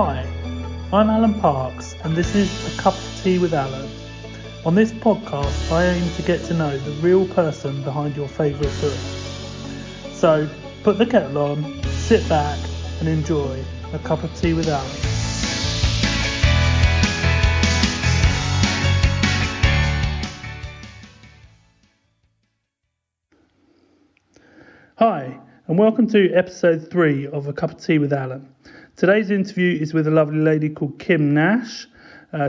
Hi, I'm Alan Parks and this is A Cup of Tea with Alan. On this podcast I aim to get to know the real person behind your favourite book. So put the kettle on, sit back and enjoy A Cup of Tea with Alan. Hi and welcome to episode 3 of A Cup of Tea with Alan. Today's interview is with a lovely lady called Kim Nash.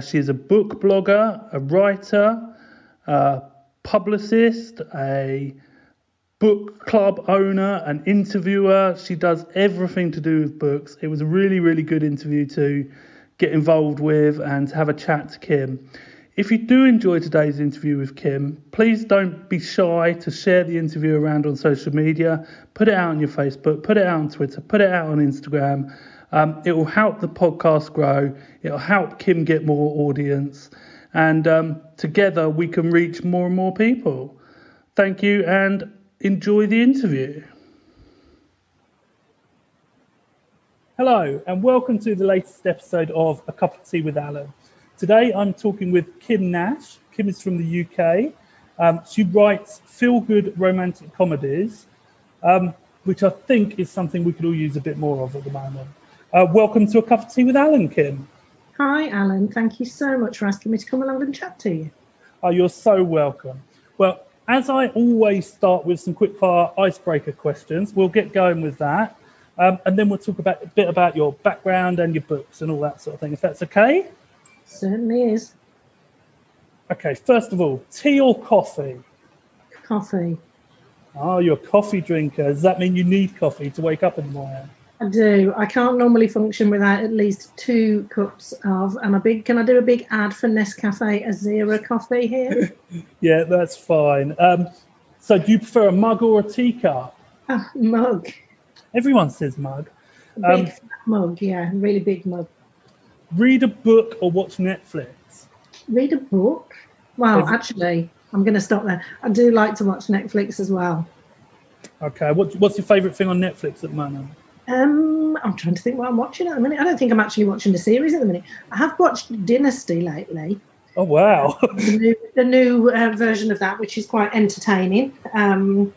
She is a book blogger, a writer, a publicist, a book club owner, an interviewer. She does everything to do with books. It was a really, really good interview to get involved with and to have a chat to Kim. If you do enjoy today's interview with Kim, please don't be shy to share the interview around on social media. Put it out on your Facebook, put it out on Twitter, put it out on Instagram. It will help the podcast grow. It will help Kim get more audience. And together we can reach more and more people. Thank you and enjoy the interview. Hello and welcome to the latest episode of A Cup of Tea with Alan. Today I'm talking with Kim Nash. Kim is from the UK. She writes feel-good romantic comedies, which I think is something we could all use a bit more of at the moment. Welcome to A Cup of Tea with Alan, Kim. Hi, Alan. Thank you so much for asking me to come along and chat to you. Oh, you're so welcome. Well, as I always start with some quick-fire icebreaker questions, we'll get going with that. And then we'll talk a bit about your background and your books and all that sort of thing, if that's okay? Certainly is. Okay, first of all, tea or coffee? Coffee. Oh, you're a coffee drinker. Does that mean you need coffee to wake up in the morning? I do. I can't normally function without at least 2 cups of, and can I do a big ad for Nescafe Azera coffee here? Yeah, that's fine. So do you prefer a mug or a teacup? Mug. Everyone says mug. A big fat mug, yeah, really big mug. Read a book or watch Netflix? Read a book? Well, actually, I'm going to stop there. I do like to watch Netflix as well. Okay, what's your favourite thing on Netflix at the moment? I'm trying to think what I'm watching at the minute. I don't think I'm actually watching the series at the minute. I have watched Dynasty lately. Oh, wow. the new version of that, which is quite entertaining. I'm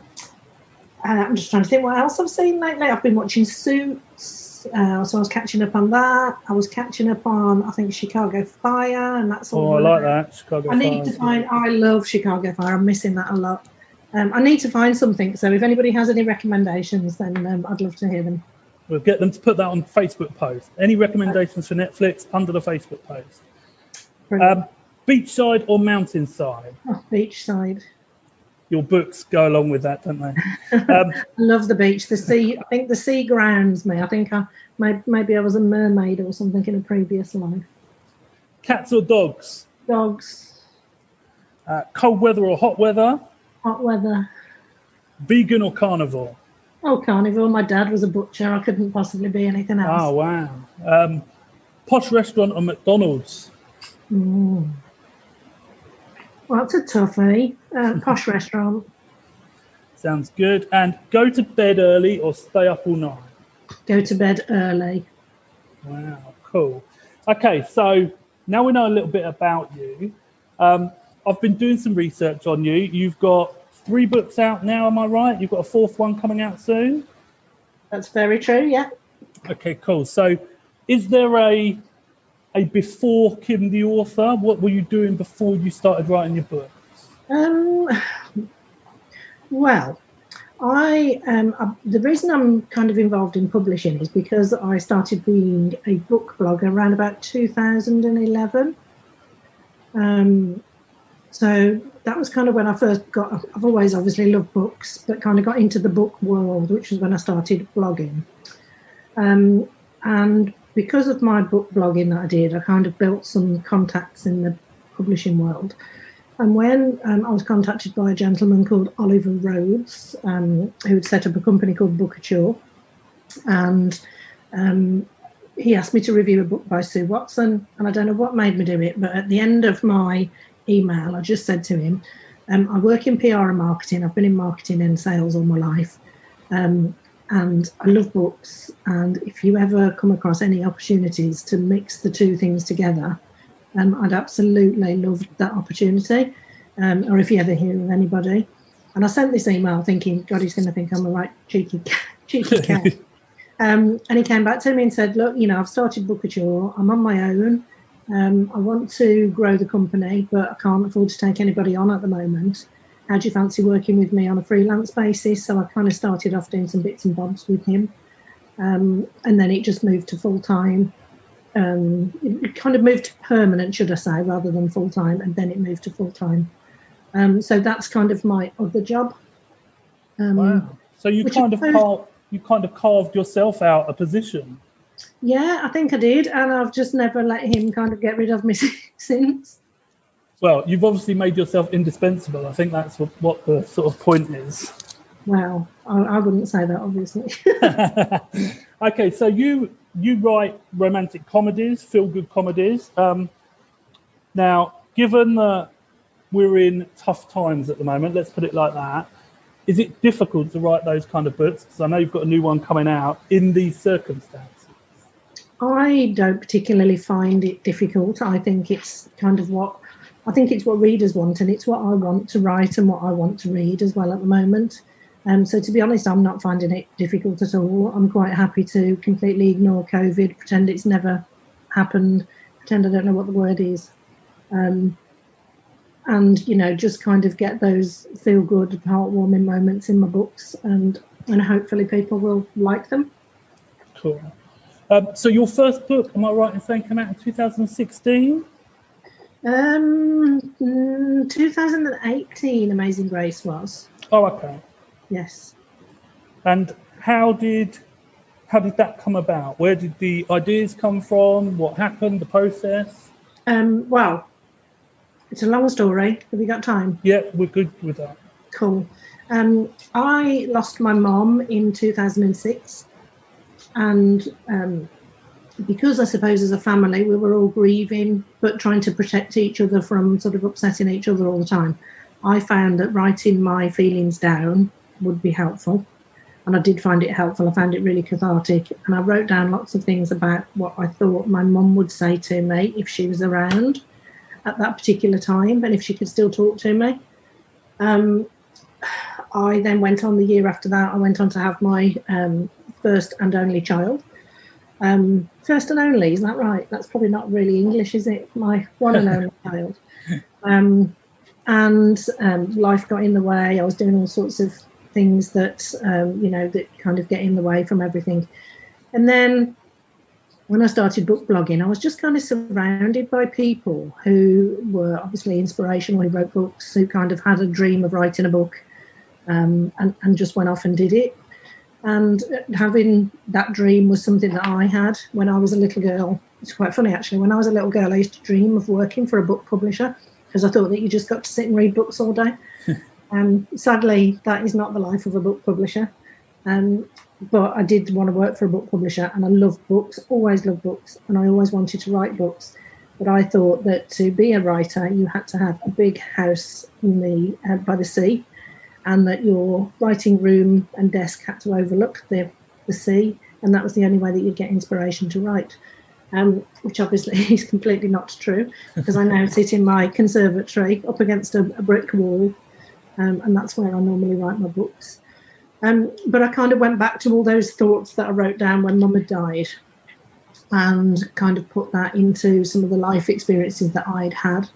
just trying to think what else I've seen lately. I've been watching Suits. So I was catching up on that. I was catching up on, I think, Chicago Fire, and that's all. Oh, I like that. Chicago Fire. I love Chicago Fire. I'm missing that a lot. I need to find something. So if anybody has any recommendations, then I'd love to hear them. We'll get them to put that on Facebook post. Any recommendations for Netflix under the Facebook post? Beachside or mountainside? Oh, beachside. Your books go along with that, don't they? I love the beach. The sea. I think the sea grounds me. I think maybe I was a mermaid or something in a previous life. Cats or dogs? Dogs. Cold weather or hot weather? Hot weather. Vegan or carnivore? Oh, carnivore. My dad was a butcher. I couldn't possibly be anything else. Oh, wow. Posh restaurant or McDonald's? Well, that's a toughie. Posh restaurant. Sounds good. And go to bed early or stay up all night? Go to bed early. Wow, cool. Okay, so now we know a little bit about you. I've been doing some research on you. You've got 3 books out now, am I right? You've got a 4th one coming out soon? That's very true, yeah. Okay, cool. So is there a before Kim the author? What were you doing before you started writing your books? Well, the reason I'm kind of involved in publishing is because I started being a book blogger around about 2011. So that was kind of when I first I've always obviously loved books, but kind of got into the book world, which was when I started blogging. And because of my book blogging that I did, I kind of built some contacts in the publishing world. And when I was contacted by a gentleman called Oliver Rhodes, who had set up a company called Bookature, and he asked me to review a book by Sue Watson, and I don't know what made me do it, but at the end of my email, I just said to him, I work in PR and marketing. I've been in marketing and sales all my life. And I love books. And if you ever come across any opportunities to mix the two things together, I'd absolutely love that opportunity. Or if you ever hear of anybody. And I sent this email thinking, God, he's going to think I'm a right cheeky cat. And he came back to me and said, look, I've started Bookature. I'm on my own. I want to grow the company, but I can't afford to take anybody on at the moment. How do you fancy working with me on a freelance basis? So I kind of started off doing some bits and bobs with him. And then it just moved to full-time. It kind of moved to permanent, should I say, rather than full-time, and then it moved to full-time. So that's kind of my other job. Wow. So you kind of carved yourself out a position. Yeah, I think I did, and I've just never let him kind of get rid of me since. Well, you've obviously made yourself indispensable. I think that's what the sort of point is. Well, I wouldn't say that, obviously. Okay, so you write romantic comedies, feel-good comedies. Now, given that we're in tough times at the moment, let's put it like that, is it difficult to write those kind of books? Because I know you've got a new one coming out in these circumstances. I don't particularly find it difficult. I think it's what readers want, and it's what I want to write and what I want to read as well at the moment. So to be honest, I'm not finding it difficult at all. I'm quite happy to completely ignore COVID, pretend it's never happened, pretend I don't know what the word is. And just kind of get those feel-good, heartwarming moments in my books, and hopefully people will like them. Cool. So your first book, am I right in saying, came out in 2016? 2018, Amazing Grace was. Oh, okay. Yes. And how did that come about? Where did the ideas come from? What happened? The process? Well, it's a long story. Have you got time? Yeah, we're good with that. Cool. I lost my mom in 2006, and because I suppose as a family we were all grieving but trying to protect each other from sort of upsetting each other all the time, I found that writing my feelings down would be helpful, and I did find it helpful. I found it really cathartic, and I wrote down lots of things about what I thought my mum would say to me if she was around at that particular time, and if she could still talk to me. I then went on, the year after that, I went on to have my first and only child. First and only, is that right? That's probably not really English, is it? My one and only child. And life got in the way. I was doing all sorts of things that, that kind of get in the way from everything. And then when I started book blogging, I was just kind of surrounded by people who were obviously inspirational, who wrote books, who kind of had a dream of writing a book, and just went off and did it. And having that dream was something that I had when I was a little girl. It's quite funny, actually. When I was a little girl, I used to dream of working for a book publisher because I thought that you just got to sit and read books all day. Sadly, that is not the life of a book publisher. But I did want to work for a book publisher, and I loved books, always loved books, and I always wanted to write books. But I thought that to be a writer, you had to have a big house in by the sea, and that your writing room and desk had to overlook the sea, and that was the only way that you'd get inspiration to write, which obviously is completely not true, because I now sit in my conservatory up against a brick wall, and that's where I normally write my books. But I kind of went back to all those thoughts that I wrote down when Mum had died, and kind of put that into some of the life experiences that I'd had.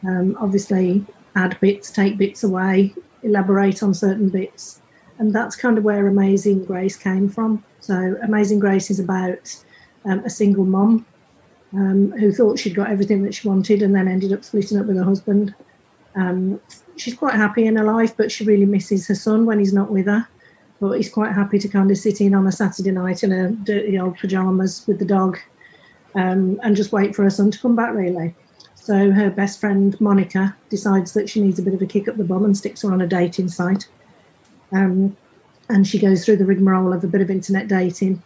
Obviously, add bits, take bits away, elaborate on certain bits, and that's kind of where Amazing Grace came from. So Amazing Grace is about a single mum who thought she'd got everything that she wanted and then ended up splitting up with her husband. She's quite happy in her life, but she really misses her son when he's not with her. But he's quite happy to kind of sit in on a Saturday night in her dirty old pyjamas with the dog and just wait for her son to come back, really. So her best friend, Monica, decides that she needs a bit of a kick up the bum and sticks her on a dating site. And she goes through the rigmarole of a bit of internet dating,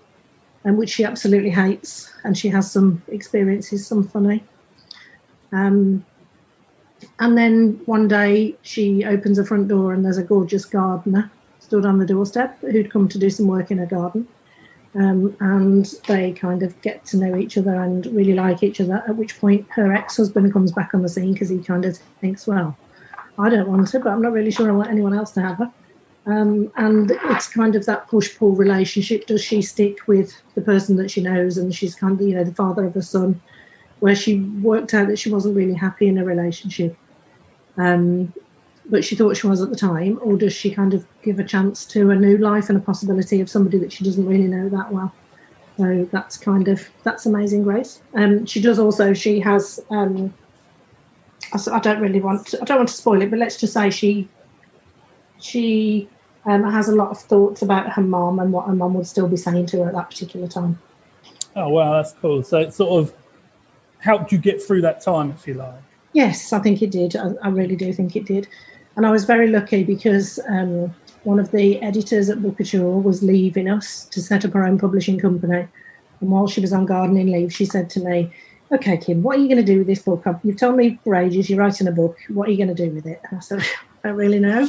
which she absolutely hates. And she has some experiences, some funny. And then one day she opens her front door and there's a gorgeous gardener stood on the doorstep who'd come to do some work in her garden. And they kind of get to know each other and really like each other, at which point her ex-husband comes back on the scene because he kind of thinks, well, I don't want her, but I'm not really sure I want anyone else to have her. And it's kind of that push-pull relationship. Does she stick with the person that she knows, and she's kind of, the father of her son, where she worked out that she wasn't really happy in a relationship, but she thought she was at the time, or does she kind of give a chance to a new life and a possibility of somebody that she doesn't really know that well? So that's Amazing Grace. She has, I don't want to spoil it, but let's just say she has a lot of thoughts about her mom and what her mom would still be saying to her at that particular time. Oh, wow, that's cool. So it sort of helped you get through that time, if you like. Yes, I think it did. I really do think it did. And I was very lucky because one of the editors at Bookature was leaving us to set up her own publishing company. And while she was on gardening leave, she said to me, "Okay, Kim, what are you going to do with this book? You've told me for ages you're writing a book. What are you going to do with it?" And I said, "I don't really know."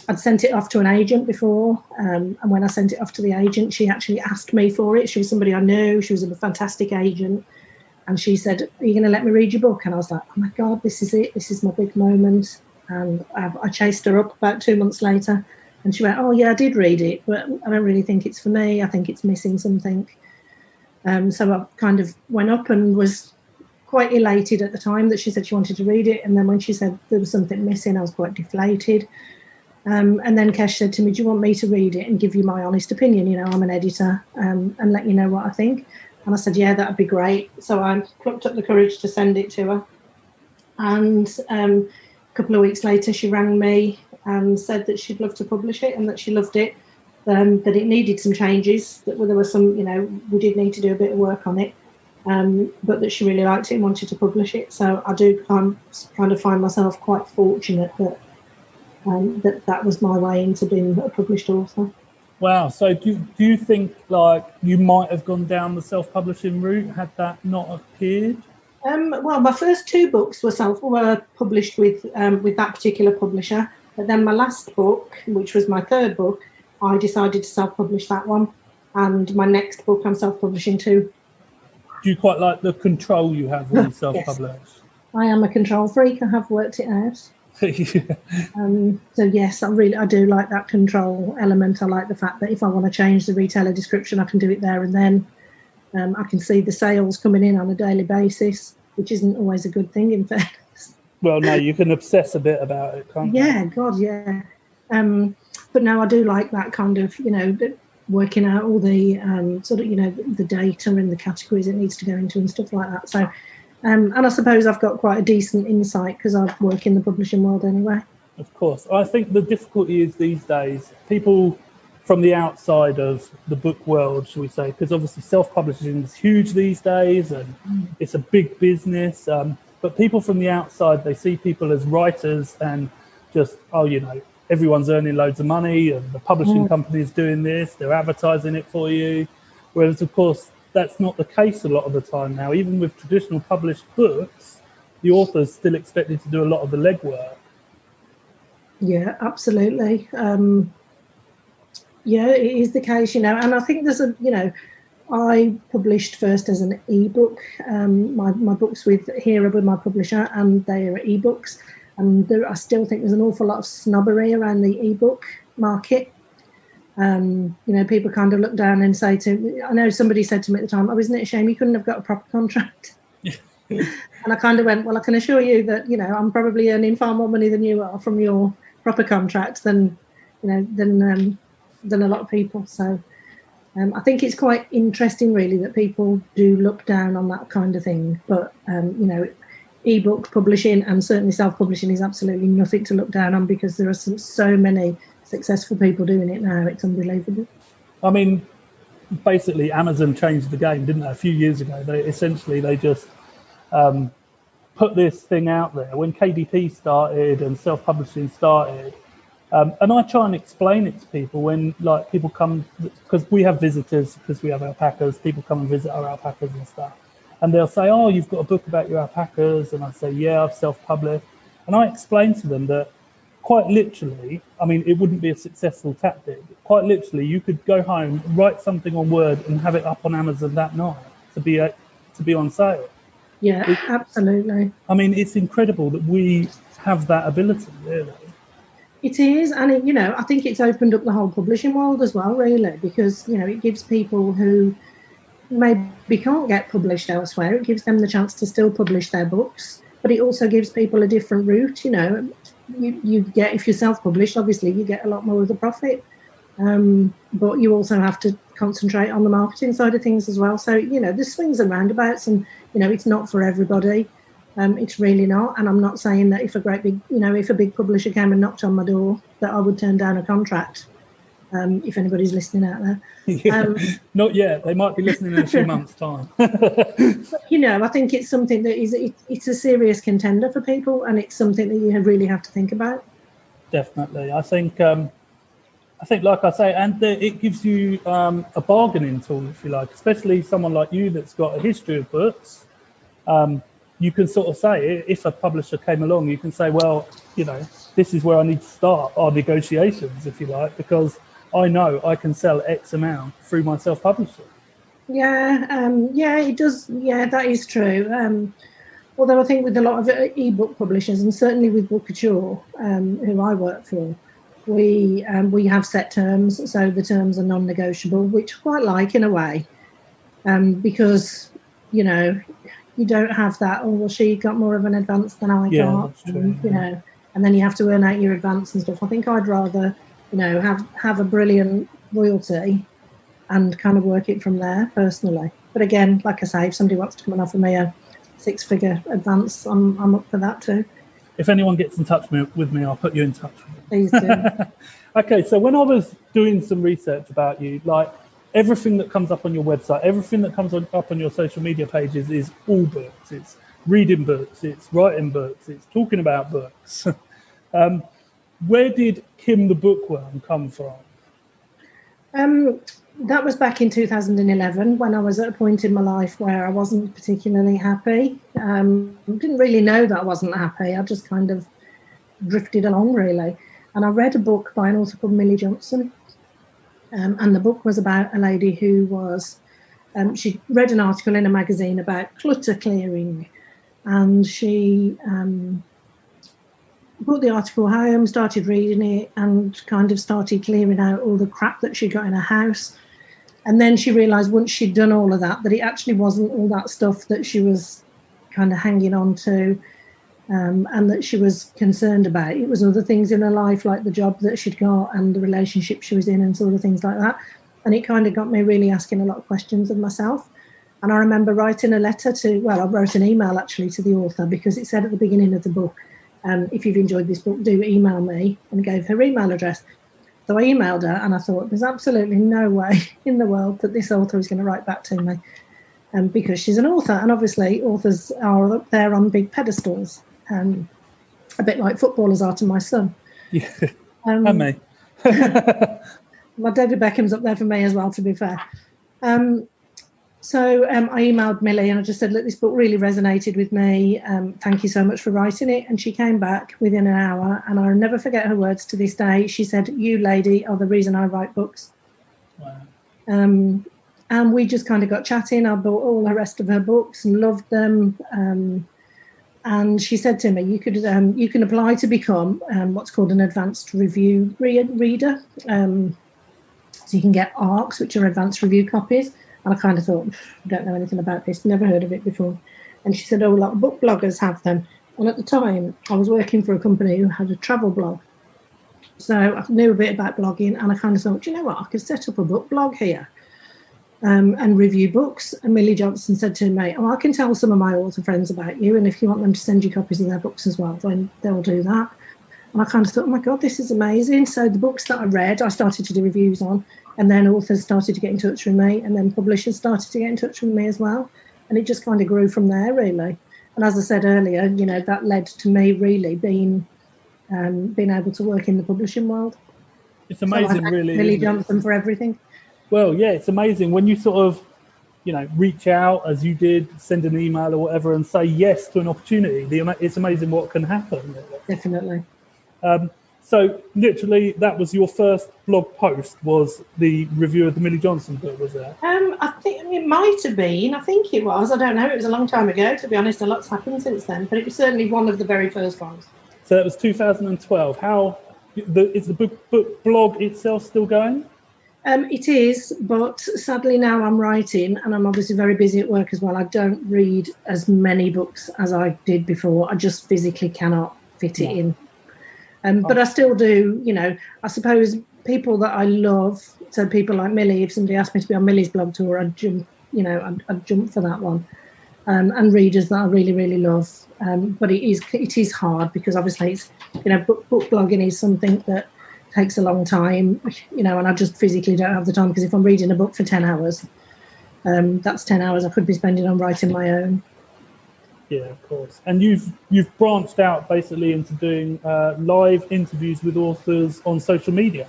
I'd sent it off to an agent before, and when I sent it off to the agent, she actually asked me for it. She was somebody I knew. She was a fantastic agent. And she said, "Are you going to let me read your book?" And I was like, "Oh my God, this is it. This is my big moment." And I chased her up about 2 months later, and she went, "Oh yeah, I did read it, but I don't really think it's for me. I think it's missing something." So I kind of went up and was quite elated at the time that she said she wanted to read it. And then when she said there was something missing, I was quite deflated. And then Kesh said to me, "Do you want me to read it and give you my honest opinion? I'm an editor, and let you know what I think." And I said, "Yeah, that'd be great." So I plucked up the courage to send it to her. And a couple of weeks later, she rang me and said that she'd love to publish it and that she loved it, that it needed some changes, that there were some, we did need to do a bit of work on it, but that she really liked it and wanted to publish it. So I do kind of find myself quite fortunate that was my way into being a published author. Wow. So do you think like you might have gone down the self-publishing route had that not appeared? Well, my first two books were published with that particular publisher, but then my last book, which was my third book, I decided to self-publish that one, and my next book I'm self-publishing too. Do you quite like the control you have when you self-publish? Yes. I am a control freak. I have worked it out. So yes, I do like that control element. I like the fact that if I want to change the retailer description, I can do it there and then. I can see the sales coming in on a daily basis, which isn't always a good thing, in fairness. Well, no, you can obsess a bit about it, can't you? Yeah, God, yeah. But no, I do like that kind of, working out all the the data and the categories it needs to go into and stuff like that. So, and I suppose I've got quite a decent insight because I work in the publishing world anyway. Of course. I think the difficulty is these days, people from the outside of the book world, shall we say, because obviously self-publishing is huge these days and it's a big business. But people from the outside, they see people as writers and just, everyone's earning loads of money and the publishing company is doing this, they're advertising it for you. Whereas, of course, that's not the case a lot of the time now. Even with traditional published books, the author's still expected to do a lot of the legwork. Yeah, absolutely. Yeah, it is the case, and I think there's I published first as an ebook. My books with my publisher, and they are ebooks. And I still think there's an awful lot of snobbery around the ebook market. People kind of look down and say to me, I know somebody said to me at the time, "Oh, isn't it a shame you couldn't have got a proper contract?" And I kind of went, "Well, I can assure you that, I'm probably earning far more money than you are from your proper contract than a lot of people." So I think it's quite interesting, really, that people do look down on that kind of thing. But, ebook publishing and certainly self-publishing is absolutely nothing to look down on because there are so many successful people doing it now. It's unbelievable. I mean, basically, Amazon changed the game, didn't they? A few years ago, they just put this thing out there when KDP started and self-publishing started. And I try and explain it to people when, people come, because we have visitors, because we have alpacas, people come and visit our alpacas and stuff. And they'll say, "Oh, you've got a book about your alpacas." And I say, "Yeah, I've self-published." And I explain to them that quite literally, I mean, it wouldn't be a successful tactic. Quite literally, you could go home, write something on Word, and have it up on Amazon that night to be on sale. Yeah, absolutely. I mean, it's incredible that we have that ability, really. It is, and I think it's opened up the whole publishing world as well, really, because it gives people who maybe can't get published elsewhere, it gives them the chance to still publish their books, but it also gives people a different route. You get, if you're self-published, obviously you get a lot more of the profit, but you also have to concentrate on the marketing side of things as well. So there's swings and roundabouts, and it's not for everybody. It's really not, and I'm not saying that if a big publisher came and knocked on my door, that I would turn down a contract. If anybody's listening out there, not yet. They might be listening in a few months' time. I think it's something that it's a serious contender for people, and it's something that you really have to think about. Definitely, I think, like I say, and it gives you a bargaining tool, if you like, especially someone like you that's got a history of books. You can sort of say, if a publisher came along, you can say, well, this is where I need to start our negotiations, if you like, because I know I can sell X amount through my self-publishing. Yeah, it does. Yeah, that is true. Although I think with a lot of ebook publishers, and certainly with Bookouture, who I work for, we have set terms, so the terms are non-negotiable, which I quite like in a way, because you don't have that, well, she got more of an advance than I got, that's true, and then you have to earn out your advance and stuff. I think I'd rather, have a brilliant royalty and kind of work it from there personally. But again, like I say, if somebody wants to come and offer me a 6-figure advance, I'm up for that too. If anyone gets in touch with me, I'll put you in touch with them. Please do. Okay, so when I was doing some research about you, like, everything that comes up on your website, everything that comes up on your social media pages is all books. It's reading books, it's writing books, it's talking about books. Where did Kim the Bookworm come from? That was back in 2011 when I was at a point in my life where I wasn't particularly happy. Didn't really know that I wasn't happy. I just kind of drifted along, really. And I read a book by an author called Millie Johnson. And the book was about a lady who was, she read an article in a magazine about clutter clearing, and she brought the article home, started reading it, and kind of started clearing out all the crap that she got in her house. And then she realised once she'd done all of that it actually wasn't all that stuff that she was kind of hanging on to, and that she was concerned about. It was other things in her life, like the job that she'd got and the relationship she was in and sort of things like that. And it kind of got me really asking a lot of questions of myself. And I remember writing a letter I wrote an email actually to the author, because it said at the beginning of the book, if you've enjoyed this book, do email me, and gave her email address. So I emailed her, and I thought, there's absolutely no way in the world that this author is going to write back to me, because she's an author, and obviously authors are up there on big pedestals. A bit like footballers are to my son. Yeah, and me. My David Beckham's up there for me as well, to be fair. So I emailed Millie and I just said, look, this book really resonated with me. Thank you so much for writing it. And she came back within an hour, and I'll never forget her words to this day. She said, you lady are the reason I write books. Wow. And we just kind of got chatting. I bought all the rest of her books and loved them. And she said to me, you can apply to become what's called an advanced review reader. So you can get ARCs, which are advanced review copies. And I kind of thought, I don't know anything about this, never heard of it before. And she said, a lot of book bloggers have them. And at the time, I was working for a company who had a travel blog. So I knew a bit about blogging, and I kind of thought, you know what, I could set up a book blog here and review books. And Millie Johnson said to me, I can tell some of my author friends about you, and if you want them to send you copies of their books as well, then they'll do that. And I kind of thought, oh my God, this is amazing. So the books that I read, I started to do reviews on, and then authors started to get in touch with me, and then publishers started to get in touch with me as well. And it just kind of grew from there, really. And as I said earlier, that led to me really being able to work in the publishing world. It's amazing, so really. Millie Johnson for everything. Well, yeah, it's amazing when you sort of, reach out as you did, send an email or whatever, and say yes to an opportunity. It's amazing what can happen. Definitely. So literally, that was your first blog post, was the review of the Millie Johnson book, was it? I think it might have been. I think it was. I don't know. It was a long time ago, to be honest. A lot's happened since then, but it was certainly one of the very first ones. So that was 2012. Is the book blog itself still going? It is, but sadly now I'm writing, and I'm obviously very busy at work as well. I don't read as many books as I did before. I just physically cannot fit it in. But I still do, I suppose people that I love, so people like Millie, if somebody asked me to be on Millie's blog tour, I'd jump, I'd jump for that one. And readers that I really, really love. But it is hard because obviously it's, book blogging is something that takes a long time, and I just physically don't have the time, because if I'm reading a book for 10 hours, that's 10 hours I could be spending on writing my own. Yeah, of course. And you've branched out basically into doing live interviews with authors on social media.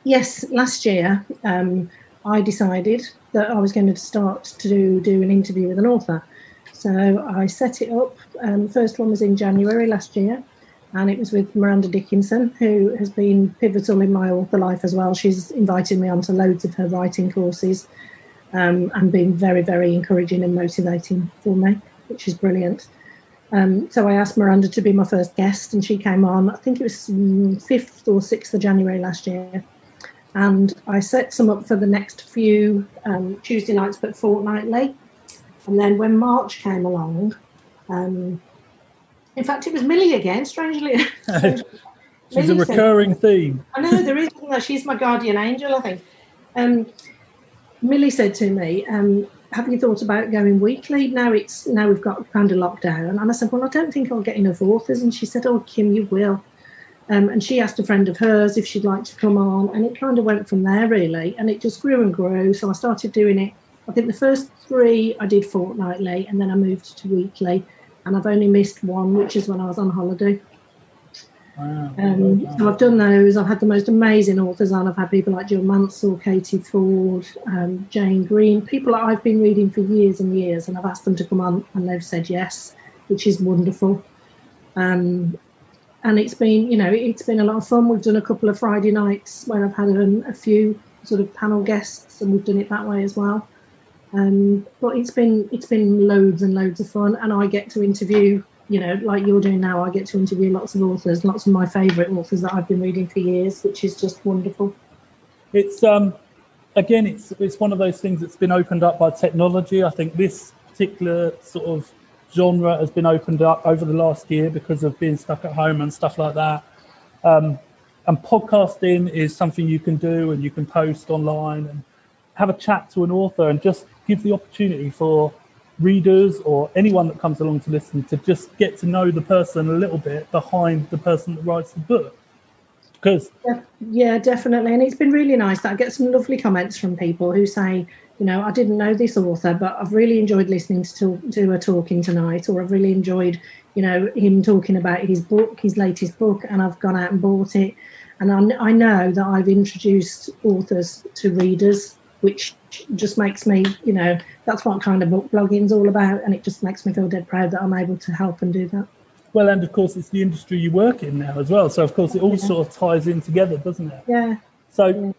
Yes, last year I decided that I was going to start to do an interview with an author. So I set it up. First one was in January last year, and it was with Miranda Dickinson, who has been pivotal in my author life as well. She's invited me onto loads of her writing courses and been very, very encouraging and motivating for me, which is brilliant. So I asked Miranda to be my first guest, and she came on, I think it was 5th or 6th of January last year. And I set some up for the next few Tuesday nights, but fortnightly. And then when March came along, in fact, it was Millie again, strangely. She's a recurring theme. I know, there is. She's my guardian angel, I think. Millie said to me, have you thought about going weekly? Now we've got kind of lockdown. And I said, well, I don't think I'll get enough authors. And she said, oh, Kim, you will. And she asked a friend of hers if she'd like to come on. And it kind of went from there, really. And it just grew and grew. So I started doing it. I think the first 3 I did fortnightly, and then I moved to weekly. And I've only missed one, which is when I was on holiday. Wow. So I've done those. I've had the most amazing authors on. I've had people like Jill Mansell, Katie Ford, Jane Green, people that I've been reading for years and years, and I've asked them to come on, and they've said yes, which is wonderful. And it's been, it's been a lot of fun. We've done a couple of Friday nights where I've had a few sort of panel guests, and we've done it that way as well. But it's been loads and loads of fun, and I get to interview, like you're doing now. I get to interview lots of authors, lots of my favourite authors that I've been reading for years, which is just wonderful. It's again, it's one of those things that's been opened up by technology. I think this particular sort of genre has been opened up over the last year because of being stuck at home and stuff like that. And podcasting is something you can do, and you can post online and have a chat to an author and just give the opportunity for readers or anyone that comes along to listen to just get to know the person a little bit behind the person that writes the book. Because yeah, definitely. And it's been really nice that I get some lovely comments from people who say, I didn't know this author, but I've really enjoyed listening to her talking tonight, or I've really enjoyed, him talking about his book, his latest book, and I've gone out and bought it. And I know that I've introduced authors to readers, which just makes me, that's what kind of book blogging's all about, and it just makes me feel dead proud that I'm able to help and do that. Well, and of course it's the industry you work in now as well, so of course it all sort of ties in together, doesn't it? Yeah. So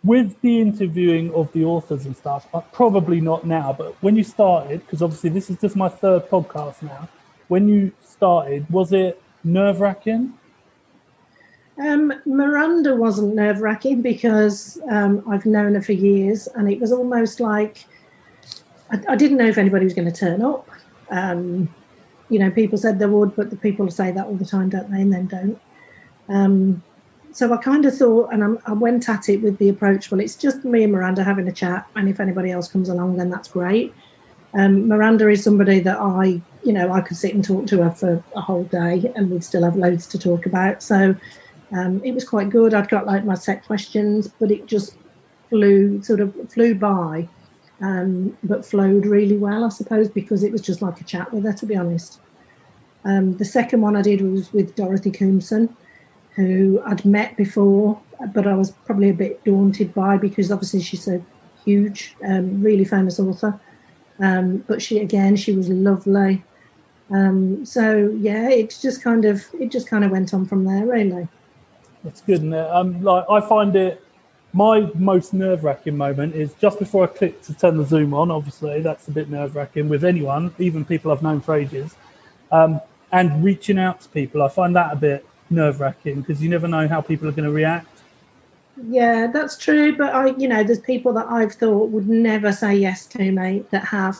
with the interviewing of the authors and stuff, probably not now, but when you started, because obviously this is just my 3rd podcast now, when you started, was it nerve-wracking? Miranda wasn't nerve-wracking because I've known her for years, and it was almost like I didn't know if anybody was going to turn up. People said they would, but the people say that all the time, don't they, and then don't. So I kind of thought, and I went at it with the approach, well, it's just me and Miranda having a chat, and if anybody else comes along, then that's great. Miranda is somebody that I could sit and talk to her for a whole day, and we'd still have loads to talk about. So it was quite good. I'd got like my set questions, but it just flew by, but flowed really well, I suppose, because it was just like a chat with her, to be honest. The second one I did was with Dorothy Coomson, who I'd met before, but I was probably a bit daunted by, because obviously she's a huge, really famous author. But she was lovely. So yeah, it just kind of went on from there, really. That's good. And like I find it, my most nerve-wracking moment is just before I click to turn the Zoom on. Obviously, that's a bit nerve-wracking with anyone, even people I've known for ages. And reaching out to people, I find that a bit nerve-wracking because you never know how people are going to react. Yeah, that's true. But there's people that I've thought would never say yes to me that have.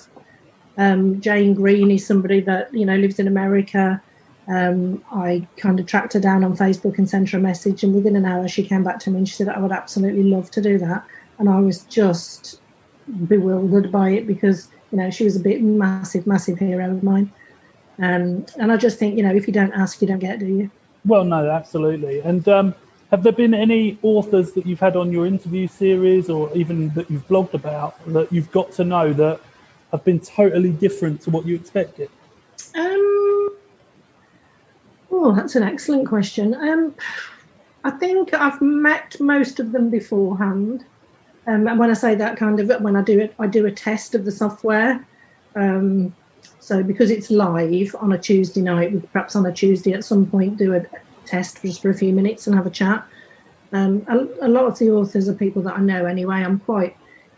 Jane Green is somebody that lives in America. I kind of tracked her down on Facebook and sent her a message, and within an hour she came back to me and she said, I would absolutely love to do that. And I was just bewildered by it because she was a bit massive hero of mine. And I just think if you don't ask, you don't get, do you? Well, no, absolutely. And have there been any authors that you've had on your interview series or even that you've blogged about that you've got to know that have been totally different to what you expected? Oh, that's an excellent question. I think I've met most of them beforehand. And when I say that, kind of when I do a test of the software. So because it's live on a Tuesday night, we perhaps on a Tuesday at some point do a test just for a few minutes and have a chat. A lot of the authors are people that I know anyway. I'm quite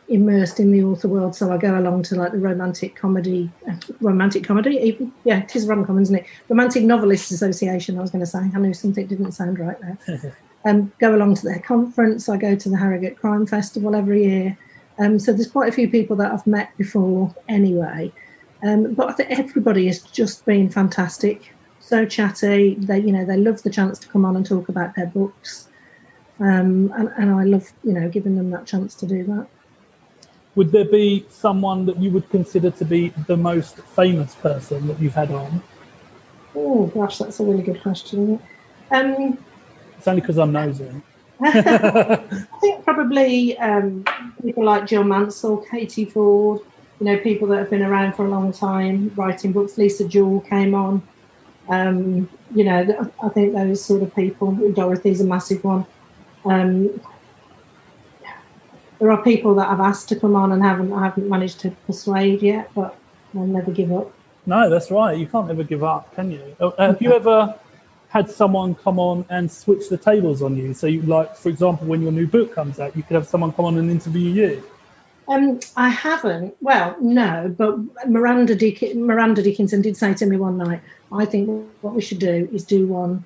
immersed in the author world, so I go along to like the romantic comedy even, yeah, it is rom-com, isn't it? Romantic Novelists Association, I was going to say. I knew something didn't sound right there. Go along to their conference. I go to the Harrogate Crime Festival every year. So there's quite a few people that I've met before anyway. But I think everybody has just been fantastic, so chatty. They love the chance to come on and talk about their books, and I love giving them that chance to do that. Would there be someone that you would consider to be the most famous person that you've had on? Oh gosh, that's a really good question. It's only because I'm nosy. I think probably people like Jill Mansell, Katie Ford, people that have been around for a long time writing books. Lisa Jewell came on. I think those sort of people. Dorothy's a massive one. There are people that I've asked to come on and I haven't managed to persuade yet, but I'll never give up. No, that's right. You can't ever give up, can you? Have you ever had someone come on and switch the tables on you? So, for example, when your new book comes out, you could have someone come on and interview you. I haven't. Well, no, but Miranda Dickinson did say to me one night, I think what we should do is do one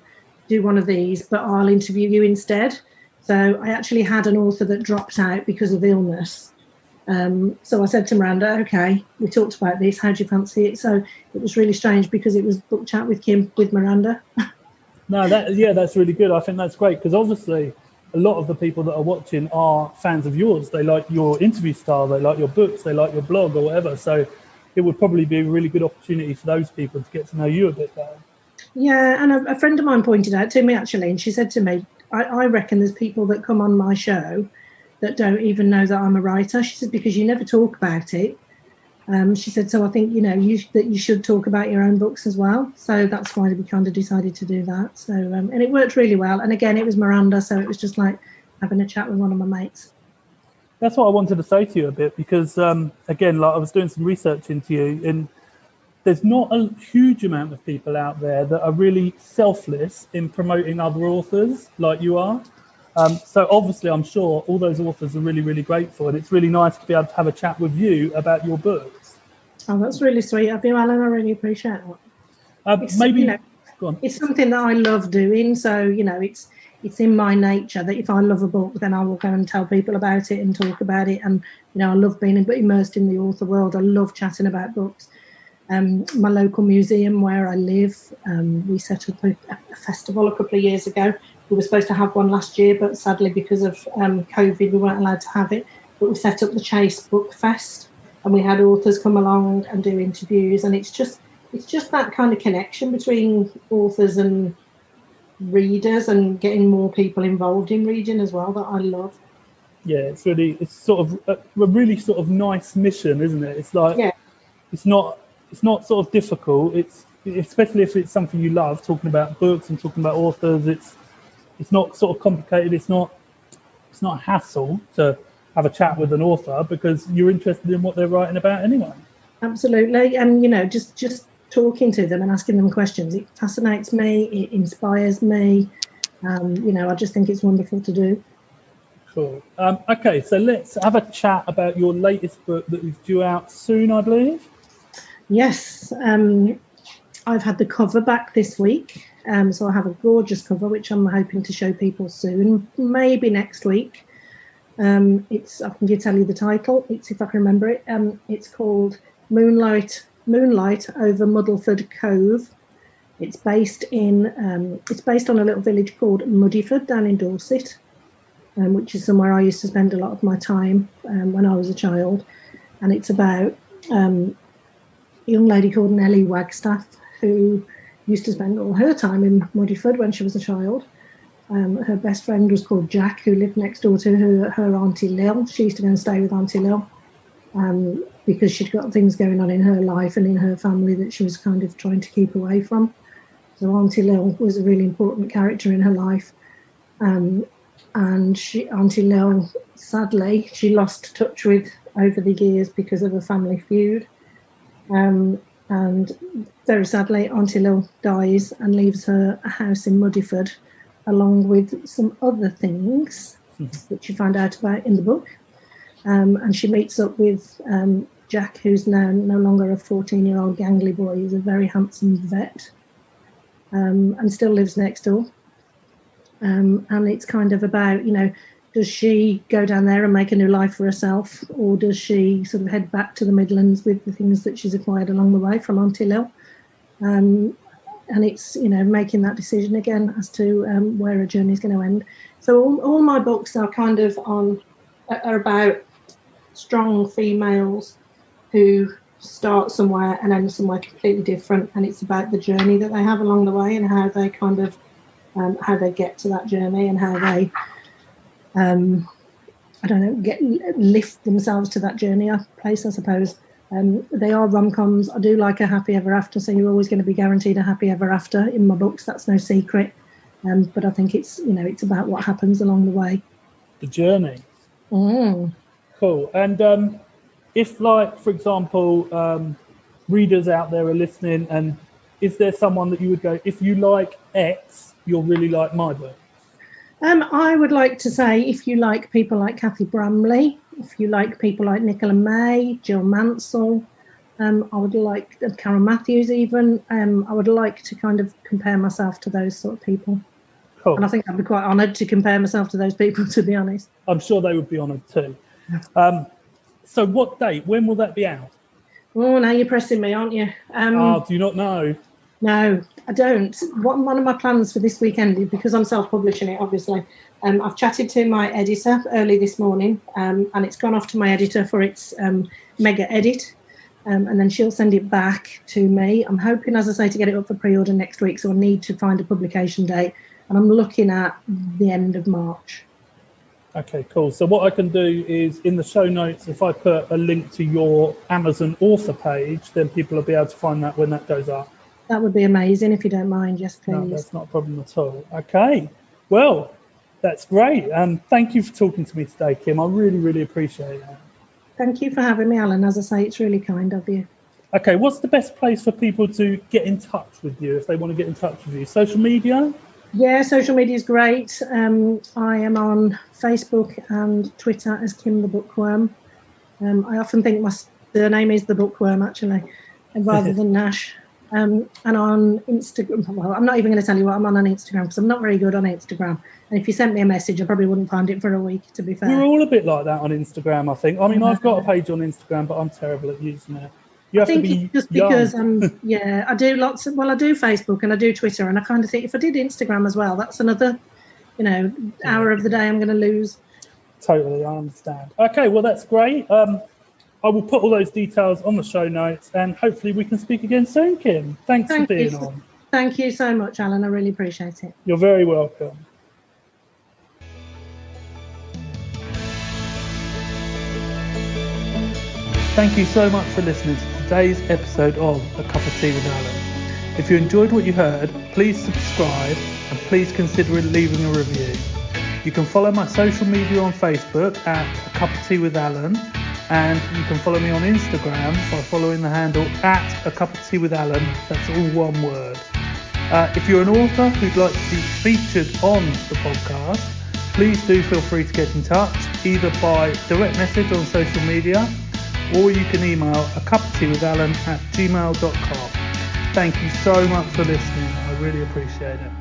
of these, but I'll interview you instead. So I actually had an author that dropped out because of illness. So I said to Miranda, okay, we talked about this, how do you fancy it? So it was really strange because it was book chat with Kim, with Miranda. No, that's really good. I think that's great because obviously a lot of the people that are watching are fans of yours. They like your interview style, they like your books, they like your blog or whatever. So it would probably be a really good opportunity for those people to get to know you a bit better. Yeah, and a friend of mine pointed out to me actually, and she said to me, I reckon there's people that come on my show that don't even know that I'm a writer. She said, because you never talk about it. She said, so I think, that you should talk about your own books as well. So that's why we kind of decided to do that. So, and it worked really well. And again, it was Miranda, so it was just like having a chat with one of my mates. That's what I wanted to say to you a bit because, again, I was doing some research into you and there's not a huge amount of people out there that are really selfless in promoting other authors like you are. So obviously, I'm sure all those authors are really, really grateful. And it's really nice to be able to have a chat with you about your books. Oh, that's really sweet of you, Alan. I really appreciate that. Go on. It's something that I love doing. So, it's in my nature that if I love a book, then I will go and tell people about it and talk about it. And, I love being immersed in the author world. I love chatting about books. My local museum where I live, we set up a festival a couple of years ago. We were supposed to have one last year, but sadly because of COVID, we weren't allowed to have it. But we set up the Chase Book Fest, and we had authors come along and do interviews. And it's just that kind of connection between authors and readers, and getting more people involved in reading as well that I love. Yeah, it's sort of a really sort of nice mission, isn't it? It's like, yeah. It's not sort of difficult. It's especially if it's something you love, talking about books and talking about authors. It's not sort of complicated. It's not a hassle to have a chat with an author because you're interested in what they're writing about anyway. Absolutely, and just talking to them and asking them questions, it fascinates me. It inspires me. I just think it's wonderful to do. Cool. Okay, so let's have a chat about your latest book that is due out soon, I believe. Yes, I've had the cover back this week. So I have a gorgeous cover, which I'm hoping to show people soon, maybe next week. I can tell you the title. It's, if I can remember it. It's called Moonlight over Muddleford Cove. It's based on a little village called Muddyford down in Dorset, which is somewhere I used to spend a lot of my time when I was a child. And it's about a young lady called Nellie Wagstaff, who used to spend all her time in Muddyford when she was a child. Her best friend was called Jack, who lived next door to her Auntie Lil. She used to go and stay with Auntie Lil because she'd got things going on in her life and in her family that she was kind of trying to keep away from. So Auntie Lil was a really important character in her life. And Auntie Lil, sadly, she lost touch with over the years because of a family feud. And very sadly, Auntie Lil dies and leaves her a house in Muddyford, along with some other things which you find out about in the book. And she meets up with Jack, who's now no longer a 14-year-old gangly boy. He's a very handsome vet and still lives next door. And it's kind of about, does she go down there and make a new life for herself, or does she sort of head back to the Midlands with the things that she's acquired along the way from Auntie Lil? And it's, making that decision again as to where her journey is going to end. So all my books are kind of are about strong females who start somewhere and end somewhere completely different. And it's about the journey that they have along the way and how they kind of, how they get to that journey and how they, lift themselves to that journey place, I suppose. They are rom-coms. I do like a happy ever after, so you're always going to be guaranteed a happy ever after in my books. That's no secret. But I think it's about what happens along the way. The journey. Cool. And if, like, for example, readers out there are listening, and is there someone that you would go, if you like X, you'll really like my book? I would like to say, if you like people like Kathy Bramley, if you like people like Nicola May, Jill Mansell, I would like Karen Matthews even, I would like to kind of compare myself to those sort of people. Cool. And I think I'd be quite honoured to compare myself to those people, to be honest. I'm sure they would be honoured too. So what date? When will that be out? Oh, now you're pressing me, aren't you? Do you not know? No, I don't. One of my plans for this weekend, because I'm self-publishing it, obviously, I've chatted to my editor early this morning, and it's gone off to my editor for its mega edit, and then she'll send it back to me. I'm hoping, as I say, to get it up for pre-order next week, so I need to find a publication date, and I'm looking at the end of March. Okay, cool. So what I can do is, in the show notes, if I put a link to your Amazon author page, then people will be able to find that when that goes up. That would be amazing, if you don't mind. Yes, please. No, that's not a problem at all. Okay. Well, that's great. Thank you for talking to me today, Kim. I really, really appreciate that. Thank you for having me, Alan. As I say, it's really kind of you. Okay, what's the best place for people to get in touch with you if they want to get in touch with you? Social media? Yeah, social media is great. I am on Facebook and Twitter as Kim the Bookworm. I often think my surname is the Bookworm, actually, rather than Nash. And on Instagram, well, I'm not even going to tell you what I'm on Instagram because I'm not very good on Instagram. And if you sent me a message, I probably wouldn't find it for a week, to be fair. We're all a bit like that on Instagram, I think. I mean, I've got a page on Instagram, but I'm terrible at using it. You have to be just young. Because I do I do Facebook and I do Twitter, and I kind of think if I did Instagram as well, that's another, hour of the day I'm going to lose. Totally, I understand. Okay, well, that's great. I will put all those details on the show notes, and hopefully we can speak again soon, Kim. Thanks for being on. Thank you so much, Alan. I really appreciate it. You're very welcome. Thank you so much for listening to today's episode of A Cup of Tea with Alan. If you enjoyed what you heard, please subscribe and please consider leaving a review. You can follow my social media on Facebook at A Cup of Tea with Alan. And you can follow me on Instagram by following the handle at A Cup of Tea with Alan. That's all one word. If you're an author who'd like to be featured on the podcast, please do feel free to get in touch, either by direct message on social media, or you can email acupofteawithalan@gmail.com. Thank you so much for listening. I really appreciate it.